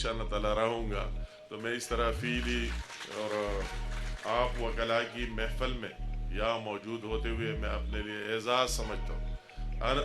انشاءاللہ تعالیٰ رہوں گا تو میں اس طرح فیلی اور آپ وکلاء کی محفل میں یہاں موجود ہوتے ہوئے میں اپنے لیے اعزاز سمجھتا ہوں،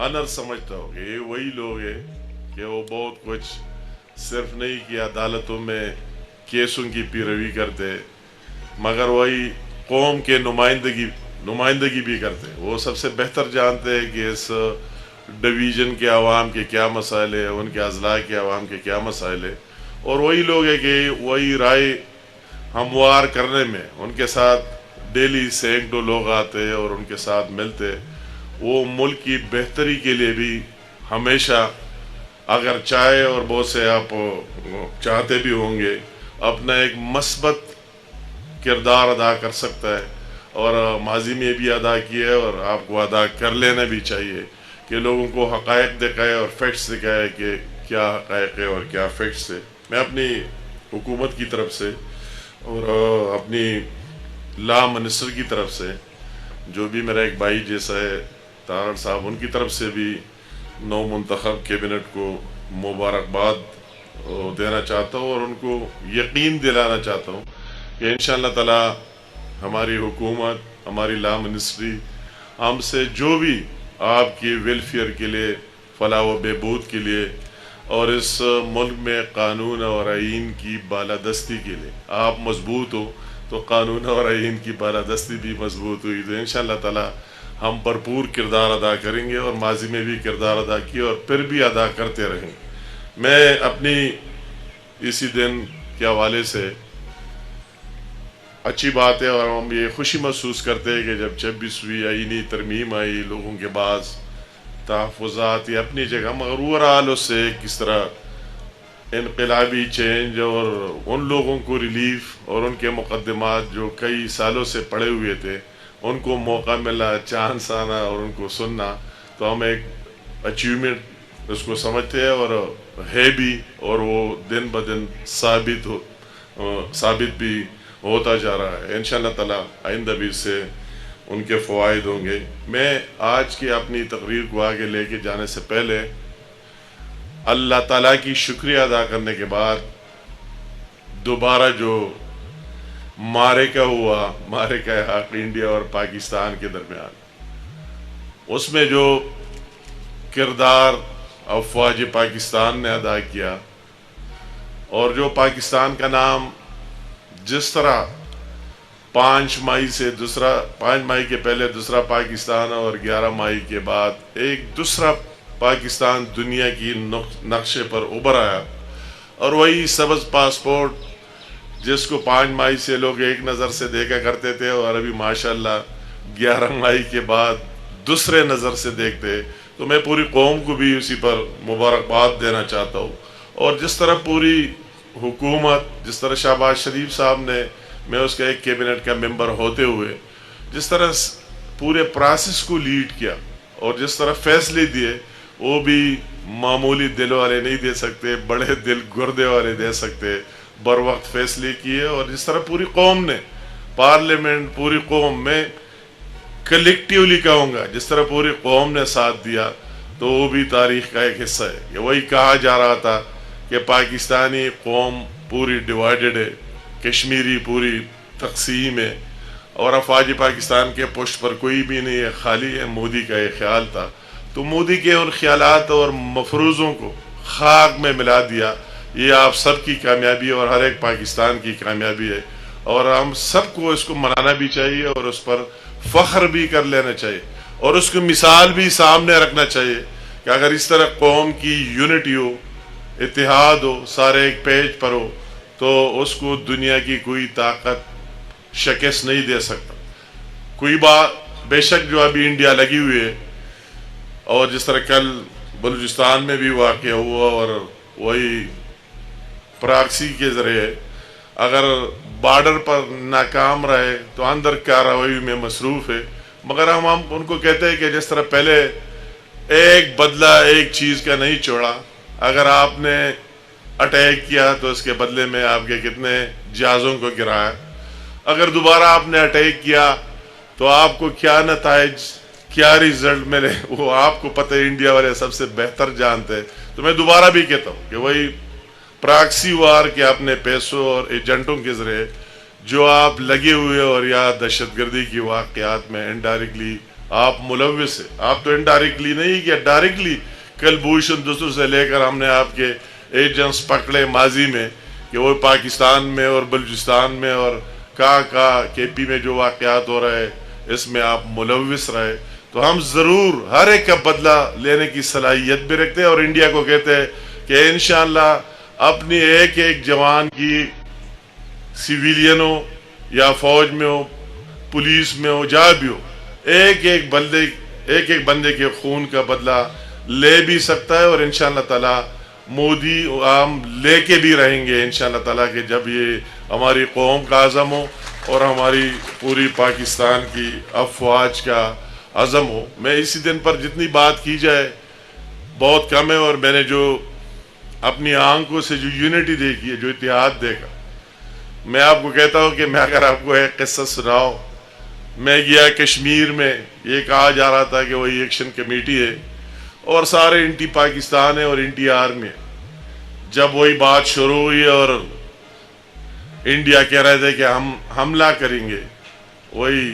آنر سمجھتا ہوں کہ یہ وہی لوگ ہیں کہ وہ بہت کچھ صرف نہیں کہ عدالتوں میں کیسوں کی پیروی کرتے مگر وہی قوم کے نمائندگی بھی کرتے. وہ سب سے بہتر جانتے ہیں کہ اس ڈویژن کے عوام کے کیا مسائل ہیں، ان کے اضلاع کے عوام کے کیا مسائل ہیں، اور وہی لوگ ہیں کہ وہی رائے ہموار کرنے میں ان کے ساتھ ڈیلی سینکڑوں لوگ آتے اور ان کے ساتھ ملتے. وہ ملک کی بہتری کے لیے بھی ہمیشہ اگر چاہے اور بہت سے آپ چاہتے بھی ہوں گے اپنا ایک مثبت کردار ادا کر سکتا ہے، اور ماضی میں بھی ادا کیا ہے اور آپ کو ادا کر لینا بھی چاہیے کہ لوگوں کو حقائق دکھائے اور فیکٹس دکھائے کہ کیا حقائق ہے اور کیا فیکٹس ہے. میں اپنی حکومت کی طرف سے اور اپنی لا منسٹر کی طرف سے جو بھی میرا ایک بھائی جیسا ہے تارڑ صاحب، ان کی طرف سے بھی نو منتخب کیبنٹ کو مبارکباد دینا چاہتا ہوں اور ان کو یقین دلانا چاہتا ہوں کہ انشاءاللہ تعالی ہماری حکومت، ہماری لا منسٹری ہم سے جو بھی آپ کی ویلفیئر کے لیے، فلاح و بہبود کے لیے اور اس ملک میں قانون اور آئین کی بالادستی کے لیے آپ مضبوط ہو تو قانون اور آئین کی بالادستی بھی مضبوط ہوئی تو انشاءاللہ تعالی ہم بھرپور کردار ادا کریں گے، اور ماضی میں بھی کردار ادا کیا اور پھر بھی ادا کرتے رہیں. میں اپنی اسی دن کے حوالے سے اچھی بات ہے اور ہم یہ خوشی محسوس کرتے ہیں کہ جب 26ویں آئینی ترمیم آئی، لوگوں کے بعض تحفظات یا اپنی جگہ مگر اوورآل اس سے کس طرح انقلابی چینج اور ان لوگوں کو ریلیف اور ان کے مقدمات جو کئی سالوں سے پڑے ہوئے تھے ان کو موقع ملا، چانس آنا اور ان کو سننا، تو ہم ایک اچیومنٹ اس کو سمجھتے ہیں اور ہے بھی، اور وہ دن بدن ثابت بھی ہوتا جا رہا ہے. انشاءاللہ تعالی آئندہ بھی اس سے ان کے فوائد ہوں گے. میں آج کی اپنی تقریر کو آگے لے کے جانے سے پہلے اللہ تعالیٰ کی شکریہ ادا کرنے کے بعد دوبارہ جو معرکہ ہوا، معرکہ حق انڈیا اور پاکستان کے درمیان، اس میں جو کردار افواج پاکستان نے ادا کیا اور جو پاکستان کا نام جس طرح 5 مئی کے پہلے دوسرا پاکستان اور 11 مئی کے بعد ایک دوسرا پاکستان دنیا کی نقشے پر ابھر آیا، اور وہی سبز پاسپورٹ جس کو 5 مئی سے لوگ ایک نظر سے دیکھا کرتے تھے اور ابھی ماشاءاللہ 11 مئی کے بعد دوسرے نظر سے دیکھتے، تو میں پوری قوم کو بھی اسی پر مبارکباد دینا چاہتا ہوں. اور جس طرح پوری حکومت، جس طرح شہباز شریف صاحب نے، میں اس کا ایک کیبنٹ کا ممبر ہوتے ہوئے جس طرح پورے پروسیس کو لیڈ کیا اور جس طرح فیصلے دیے، وہ بھی معمولی دل والے نہیں دے سکتے، بڑے دل گردے والے دے سکتے، بر وقت فیصلے کیے. اور جس طرح پوری قوم نے، پارلیمنٹ، پوری قوم میں کلیکٹیولی کہوں گا، جس طرح پوری قوم نے ساتھ دیا، تو وہ بھی تاریخ کا ایک حصہ ہے. کہ وہی کہا جا رہا تھا کہ پاکستانی قوم پوری ڈیوائیڈڈ ہے، کشمیری پوری تقسیم ہے، اور افواج پاکستان کے پشت پر کوئی بھی نہیں ہے، خالی ہے. مودی کا یہ خیال تھا، تو مودی کے ان خیالات اور مفروضوں کو خاک میں ملا دیا. یہ آپ سب کی کامیابی اور ہر ایک پاکستان کی کامیابی ہے، اور ہم سب کو اس کو منانا بھی چاہیے اور اس پر فخر بھی کر لینا چاہیے، اور اس کو مثال بھی سامنے رکھنا چاہیے کہ اگر اس طرح قوم کی یونٹی ہو، اتحاد ہو، سارے ایک پیج پر ہو، تو اس کو دنیا کی کوئی طاقت شکست نہیں دے سکتا. کوئی بات بے شک جو ابھی انڈیا لگی ہوئی ہے، اور جس طرح کل بلوچستان میں بھی واقع ہوا، اور وہی پراکسی کے ذریعے اگر بارڈر پر ناکام رہے تو اندر کارروائی میں مصروف ہے. مگر ہم ان کو کہتے ہیں کہ جس طرح پہلے ایک بدلہ ایک چیز کا نہیں چھوڑا، اگر آپ نے اٹیک کیا تو اس کے بدلے میں آپ کے کتنے جہازوں کو گرایا، اگر دوبارہ آپ نے اٹیک کیا تو آپ کو کیا نتائج، کیا ریزلٹ ملے، وہ آپ کو پتہ ہے، انڈیا والے سب سے بہتر جانتے ہیں. تو میں دوبارہ بھی کہتا ہوں کہ وہی پراکسی وار کے اپنے پیسوں اور ایجنٹوں کے ذریعے جو آپ لگے ہوئے اور یا دہشت گردی کی واقعات میں انڈائریکٹلی آپ ملوث ہیں. آپ تو انڈائریکٹلی نہیں کہ ڈائریکٹلی کلبھوشن دوسروں سے لے کر ہم نے آپ کے ایجنٹس پکڑے ماضی میں کہ وہ پاکستان میں اور بلوچستان میں اور کے پی میں جو واقعات ہو رہے اس میں آپ ملوث رہے. تو ہم ضرور ہر ایک کا بدلہ لینے کی صلاحیت بھی رکھتے ہیں اور انڈیا کو کہتے ہیں کہ انشاءاللہ اپنی ایک ایک جوان کی سویلین ہو یا فوج میں ہو پولیس میں ہو جہاں بھی ہو ایک ایک بندے کے خون کا بدلہ لے بھی سکتا ہے. اور انشاءاللہ تعالی مودی ہم لے کے بھی رہیں گے انشاءاللہ تعالی کہ جب یہ ہماری قوم کا عزم ہو اور ہماری پوری پاکستان کی افواج کا عزم ہو. میں اسی دن پر جتنی بات کی جائے بہت کم ہے. اور میں نے جو اپنی آنکھوں سے جو یونٹی دیکھی ہے جو اتحاد دیکھا میں آپ کو کہتا ہوں کہ میں اگر آپ کو ایک قصہ سناؤں. میں گیا کشمیر میں یہ کہا جا رہا تھا کہ وہی ایکشن کمیٹی ہے اور سارے انٹی پاکستان ہے اور انٹی آرمی ہے. جب وہی بات شروع ہوئی اور انڈیا کہہ رہے تھے کہ ہم حملہ کریں گے وہی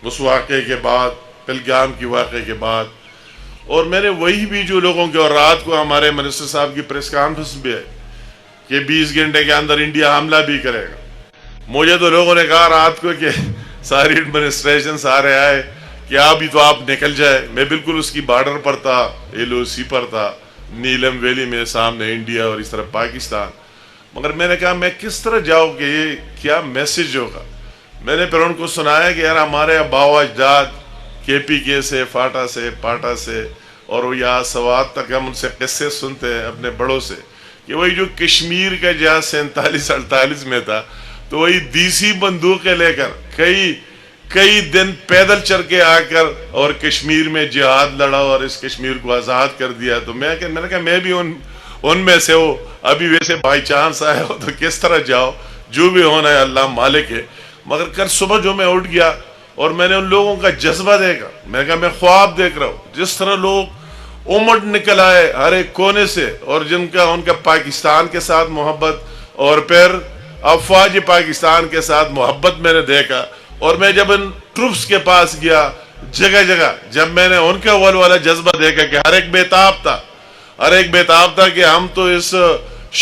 اس واقعے کے بعد پہلگام کی واقعے کے بعد اور میں نے وہی بھی جو لوگوں کے اور رات کو ہمارے منسٹر صاحب کی پریس کانفرنس بھی ہے کہ 20 گھنٹے کے اندر انڈیا حملہ بھی کرے گا. مجھے تو لوگوں نے کہا رات کو کہ ساری ایڈمنسٹریشن سارے آئے کہ ابھی تو آپ نکل جائے. میں بالکل اس کی بارڈر پر تھا LOC پر تھا نیلم ویلی میں سامنے انڈیا اور اس طرح پاکستان. مگر میں نے کہا میں کس طرح جاؤں کہ یہ کیا میسج ہوگا. میں نے پھر ان کو سنایا کہ یار ہمارے اباؤ اجداد KPK سے پاٹا سے اور وہ یا سوات تک ہم ان سے قصے سنتے ہیں اپنے بڑوں سے کہ وہی جو کشمیر کا جہاں 47-48 میں تھا تو وہی دیسی بندوقیں لے کر کئی دن پیدل چل کے آ کر اور کشمیر میں جہاد لڑا اور اس کشمیر کو آزاد کر دیا. تو میں نے کہا میں بھی ان میں سے ہو. ابھی ویسے بائی چانس آئے ہو تو کس طرح جاؤ جو بھی ہونا ہے اللہ مالک ہے. مگر کل صبح جو میں اٹھ گیا اور میں نے ان لوگوں کا جذبہ دیکھا میں نے کہا میں خواب دیکھ رہا ہوں جس طرح لوگ امٹ نکل آئے ہر ایک کونے سے اور ان کا پاکستان کے ساتھ محبت اور پھر افواج پاکستان کے ساتھ محبت میں نے دیکھا. اور میں جب ان ٹروپس کے پاس گیا جگہ جگہ جب میں نے ان کا والا جذبہ دیکھا کہ ہر ایک بےتاب تھا کہ ہم تو اس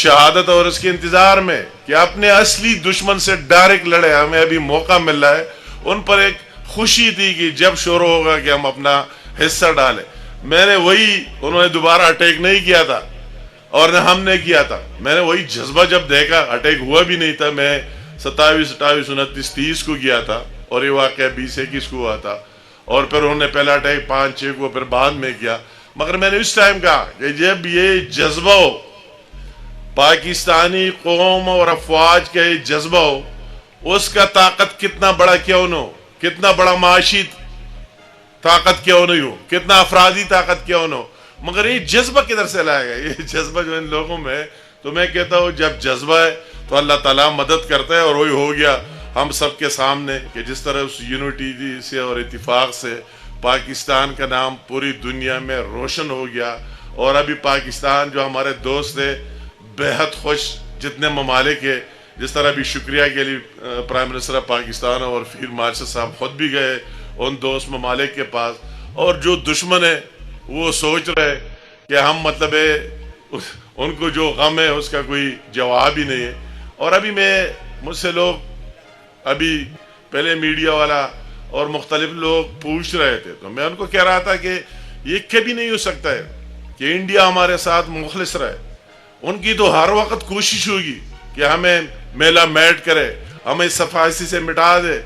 شہادت اور اس کے انتظار میں کہ اپنے اصلی دشمن سے ڈائریکٹ لڑے ہمیں ابھی موقع مل رہا ہے. ان پر ایک خوشی تھی کہ جب شروع ہوگا کہ ہم اپنا حصہ ڈالیں. میں نے انہوں نے دوبارہ اٹیک نہیں کیا تھا اور نہ ہم نے کیا تھا. میں نے وہی جذبہ جب دیکھا اٹیک ہوا بھی نہیں تھا. میں 27, 28, 29, 30 کو گیا تھا اور یہ واقعہ 20, 21 کو ہوا تھا اور پھر انہوں نے پہلا اٹیک 5, 6 کو پھر بعد میں کیا. مگر میں نے اس ٹائم کہا کہ جب یہ جذبہ ہو پاکستانی قوم اور افواج کا یہ جذبہ ہو اس کا طاقت کتنا بڑا کیوں نہ ہو کتنا بڑا معاشی طاقت کیوں نہیں ہو کتنا افرادی طاقت کیوں نہ ہو مگر یہ جذبہ کدھر سے لائے گا یہ جذبہ جو ان لوگوں میں. تو میں کہتا ہوں جب جذبہ ہے تو اللہ تعالیٰ مدد کرتا ہے اور وہی ہو گیا ہم سب کے سامنے کہ جس طرح اس یونٹی سے اور اتفاق سے پاکستان کا نام پوری دنیا میں روشن ہو گیا. اور ابھی پاکستان جو ہمارے دوست ہے بہت خوش جتنے ممالک ہے جس طرح ابھی شکریہ کے لیے پرائم منسٹر آف پاکستان اور فیلڈ مارشل صاحب خود بھی گئے ان دوست ممالک کے پاس اور جو دشمن ہے وہ سوچ رہے کہ ہم مطلب ہے ان کو جو غم ہے اس کا کوئی جواب ہی نہیں ہے. اور ابھی مجھ سے لوگ ابھی پہلے میڈیا والا اور مختلف لوگ پوچھ رہے تھے تو میں ان کو کہہ رہا تھا کہ یہ کبھی نہیں ہو سکتا ہے کہ انڈیا ہمارے ساتھ مخلص رہے. ان کی تو ہر وقت کوشش ہوگی کہ ہمیں میلا میٹ کرے ہمیں صفائی سے مٹا دے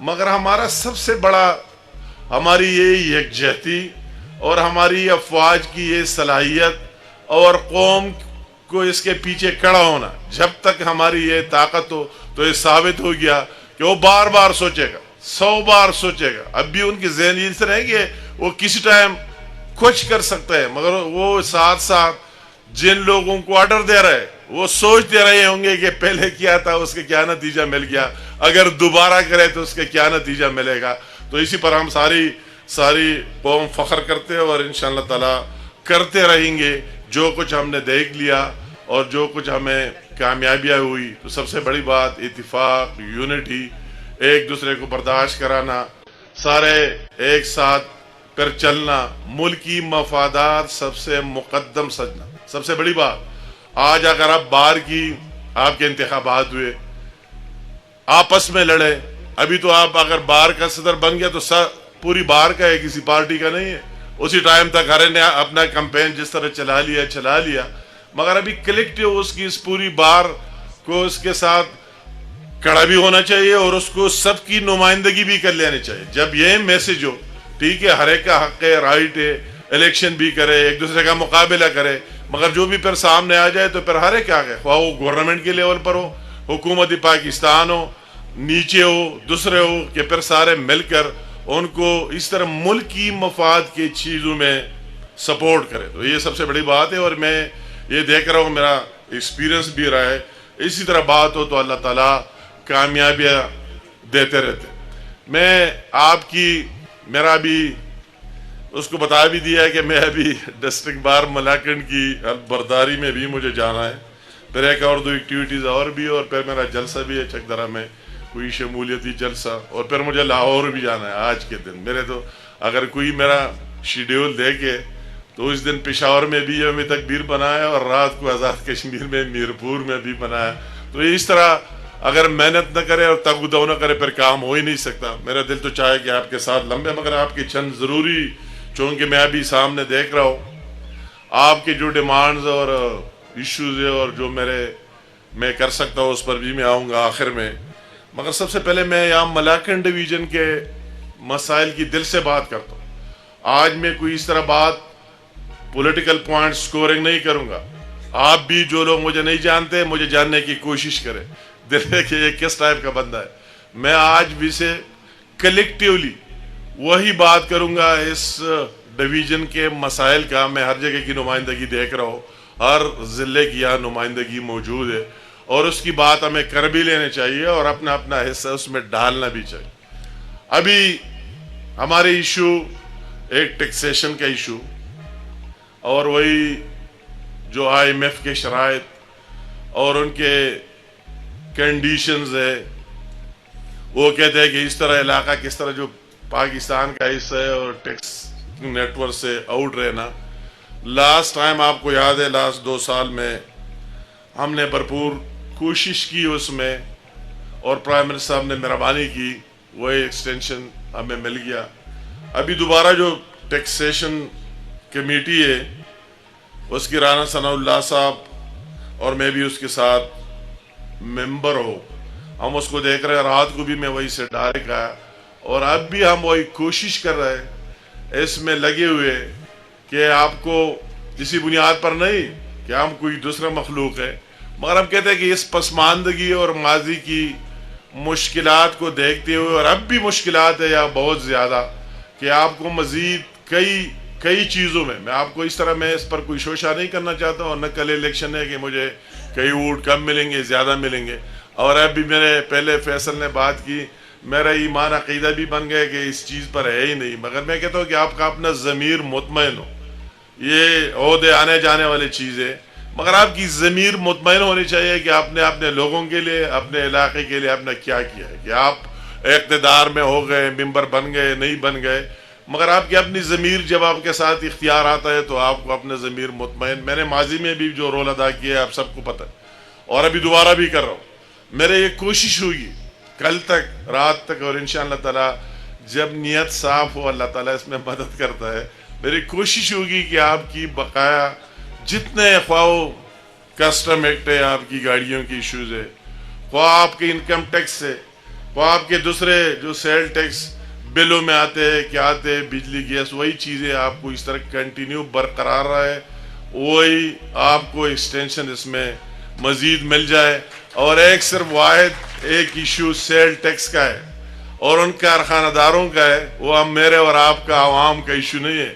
مگر ہمارا سب سے بڑا ہماری یہ یکجہتی اور ہماری افواج کی یہ صلاحیت اور قوم کو اس کے پیچھے کھڑا ہونا جب تک ہماری یہ طاقت ہو تو یہ ثابت ہو گیا کہ وہ بار بار سوچے گا 100 بار سوچے گا. اب بھی ان کی ذہنیت اس طرح ہے کہ وہ کسی ٹائم کچھ کر سکتا ہے مگر وہ ساتھ ساتھ جن لوگوں کو آرڈر دے رہے وہ سوچتے رہے ہوں گے کہ پہلے کیا تھا اس کے کیا نتیجہ مل گیا اگر دوبارہ کرے تو اس کے کیا نتیجہ ملے گا. تو اسی پر ہم ساری قوم فخر کرتے ہیں اور انشاءاللہ تعالی کرتے رہیں گے. جو کچھ ہم نے دیکھ لیا اور جو کچھ ہمیں کامیابیاں ہوئی، تو سب سے بڑی بات اتفاق، یونٹی، ایک دوسرے کو برداشت کرانا، سارے ایک ساتھ پر چلنا، ملکی مفادات سب سے مقدم سجنا، سب سے بڑی بات۔ آج اگر آپ باہر کی، آپ کے انتخابات ہوئے، آپس میں لڑے، ابھی تو آپ اگر باہر کا صدر بن گیا تو پوری باہر کا ہے، کسی پارٹی کا نہیں ہے، اسی ٹائم تک ہر نے اپنا کمپین جس طرح چلا لیا، مگر ابھی کلیکٹیو اس کی اس پوری بار کو اس کے ساتھ کڑا بھی ہونا چاہیے اور اس کو سب کی نمائندگی بھی کر لینا چاہیے۔ جب یہ میسج ہو، ٹھیک ہے، ہر ایک کا حق ہے، رائٹ ہے، الیکشن بھی کرے، ایک دوسرے کا مقابلہ کرے، مگر جو بھی پھر سامنے آ جائے تو پھر ہر ایک آگے، خواہ وہ گورنمنٹ کے لیول پر ہو، حکومت پاکستان ہو، نیچے ہو، دوسرے ہو، کہ پھر سارے مل کر ان کو اس طرح ملکی مفاد کی چیزوں میں سپورٹ کرے۔ تو یہ سب سے بڑی بات ہے، اور میں یہ دیکھ رہا ہوں، میرا ایکسپیرینس بھی رہا ہے، اسی طرح بات ہو تو اللہ تعالیٰ کامیابیاں دیتے رہتے۔ میں آپ کی، میرا بھی اس کو بتا بھی دیا ہے کہ میں ابھی ڈسٹرکٹ بار ملاکنڈ کی برداری میں بھی مجھے جانا ہے، پھر ایک اور دو ایکٹیویٹیز اور بھی، اور پھر میرا جلسہ بھی ہے چکدرہ میں، کوئی شمولیتی جلسہ، اور پھر مجھے لاہور بھی جانا ہے آج کے دن۔ میرے تو اگر کوئی میرا شیڈیول دیکھے تو اس دن پشاور میں بھی یوم تکبیر بنایا، اور رات کو آزاد کشمیر میں میرپور میں بھی بنایا۔ تو اس طرح اگر محنت نہ کرے اور تگ و دو نہ کرے پھر کام ہو ہی نہیں سکتا۔ میرا دل تو چاہے کہ آپ کے ساتھ لمبے، مگر آپ کی چند ضروری، چونکہ میں ابھی سامنے دیکھ رہا ہوں آپ کے جو ڈیمانڈز اور ایشوز ہیں، اور جو میں کر سکتا ہوں اس پر بھی میں آؤں گا آخر میں، مگر سب سے پہلے میں یہاں ملاکنڈ ڈویژن کے مسائل کی دل سے بات کرتا ہوں۔ آج میں کوئی اس طرح بات پولیٹیکل پوائنٹ سکورنگ نہیں کروں گا۔ آپ بھی جو لوگ مجھے نہیں جانتے، مجھے جاننے کی کوشش کریں، دیکھیں کہ یہ کس ٹائپ کا بندہ ہے۔ میں آج بھی سے کلیکٹیولی وہی بات کروں گا، اس ڈویژن کے مسائل کا۔ میں ہر جگہ کی نمائندگی دیکھ رہا ہوں، ہر ضلع کی یہاں نمائندگی موجود ہے، اور اس کی بات ہمیں کر بھی لینے چاہیے، اور اپنا اپنا حصہ اس میں ڈالنا بھی چاہیے۔ ابھی ہمارے ایشو ایک ٹیکسیشن کا ایشو، اور وہی جو IMF کے شرائط اور ان کے کنڈیشنز ہے، وہ کہتے ہیں کہ اس طرح علاقہ کس طرح جو پاکستان کا حصہ ہے اور ٹیکس نیٹ ورک سے آؤٹ رہنا۔ لاسٹ ٹائم آپ کو یاد ہے، لاسٹ 2 سال میں ہم نے بھرپور کوشش کی اس میں، اور پرائم منسٹر صاحب نے مہربانی کی، وہی ایکسٹینشن ہمیں مل گیا۔ ابھی دوبارہ جو ٹیکسیشن کمیٹی ہے، اس کی رانا ثناء اللہ صاحب اور میں بھی اس کے ساتھ ممبر ہو، ہم اس کو دیکھ رہے ہیں۔ رات کو بھی میں وہی سے ڈائریکٹ آیا، اور اب بھی ہم وہی کوشش کر رہے ہیں، اس میں لگے ہوئے کہ آپ کو کسی بنیاد پر نہیں کہ ہم کوئی دوسرا مخلوق ہے، مگر ہم کہتے ہیں کہ اس پسماندگی اور ماضی کی مشکلات کو دیکھتے ہوئے، اور اب بھی مشکلات ہے یا بہت زیادہ، کہ آپ کو مزید کئی چیزوں میں آپ کو اس طرح، میں اس پر کوئی شوشہ نہیں کرنا چاہتا ہوں، اور نہ کل الیکشن ہے کہ مجھے کئی ووٹ کم ملیں گے، زیادہ ملیں گے۔ اور اب بھی میرے پہلے فیصل نے بات کی، میرا ایمان عقیدہ بھی بن گیا کہ اس چیز پر ہے ہی نہیں، مگر میں کہتا ہوں کہ آپ کا اپنا ضمیر مطمئن ہو۔ یہ عہدے آنے جانے والی چیز ہے، مگر آپ کی ضمیر مطمئن ہونی چاہیے کہ آپ نے اپنے لوگوں کے لیے، اپنے علاقے کے لیے آپ نے کیا کیا ہے، کہ آپ اقتدار میں ہو گئے، ممبر بن گئے، نہیں بن گئے، مگر آپ کی اپنی ضمیر جب آپ کے ساتھ اختیار آتا ہے تو آپ کو اپنا ضمیر مطمئن۔ میں نے ماضی میں بھی جو رول ادا کیا ہے آپ سب کو پتہ ہے، اور ابھی دوبارہ بھی کر رہا ہوں۔ میرے یہ کوشش ہوگی کل تک، رات تک، اور انشاءاللہ تعالی جب نیت صاف ہو، اللہ تعالیٰ اس میں مدد کرتا ہے، میری کوشش ہوگی کہ آپ کی بقایا جتنے، خواہ کسٹم ایکٹ ہے، آپ کی گاڑیوں کی ایشوز ہے، خواہ آپ کے انکم ٹیکس ہے، خواہ آپ کے دوسرے جو سیل ٹیکس بلوں میں آتے ہیں، کیا آتے ہیں، بجلی گیس، وہی چیزیں آپ کو اس طرح کنٹینیو برقرار رہے، وہی آپ کو ایکسٹینشن اس میں مزید مل جائے۔ اور ایک صرف واحد ایک ایشو سیل ٹیکس کا ہے اور ان کارخانہ داروں کا ہے، وہ ہم میرے اور آپ کا عوام کا ایشو نہیں ہے،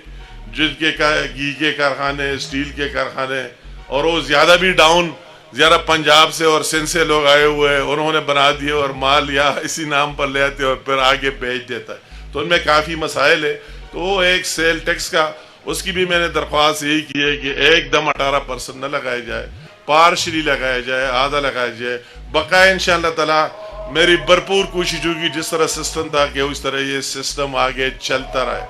جن کے گھی کے کارخانے، اسٹیل کے کارخانے، اور وہ زیادہ بھی ڈاؤن، زیادہ پنجاب سے اور سندھ سے لوگ آئے ہوئے ہیں، انہوں نے بنا دیے اور مال یا اسی نام پر لے آتے اور پھر آگے بیچ دیتا ہے، تو ان میں کافی مسائل ہے۔ تو وہ ایک سیل ٹیکس کا، اس کی بھی میں نے درخواست یہی کی ہے کہ ایک دم 18% نہ لگائے جائے، پارشلی لگایا جائے، آدھا لگایا جائے، بقایا انشاءاللہ تعالی میری بھرپور کوشش ہوگی جس طرح سسٹم تھا کہ اس طرح یہ سسٹم آگے چلتا رہے.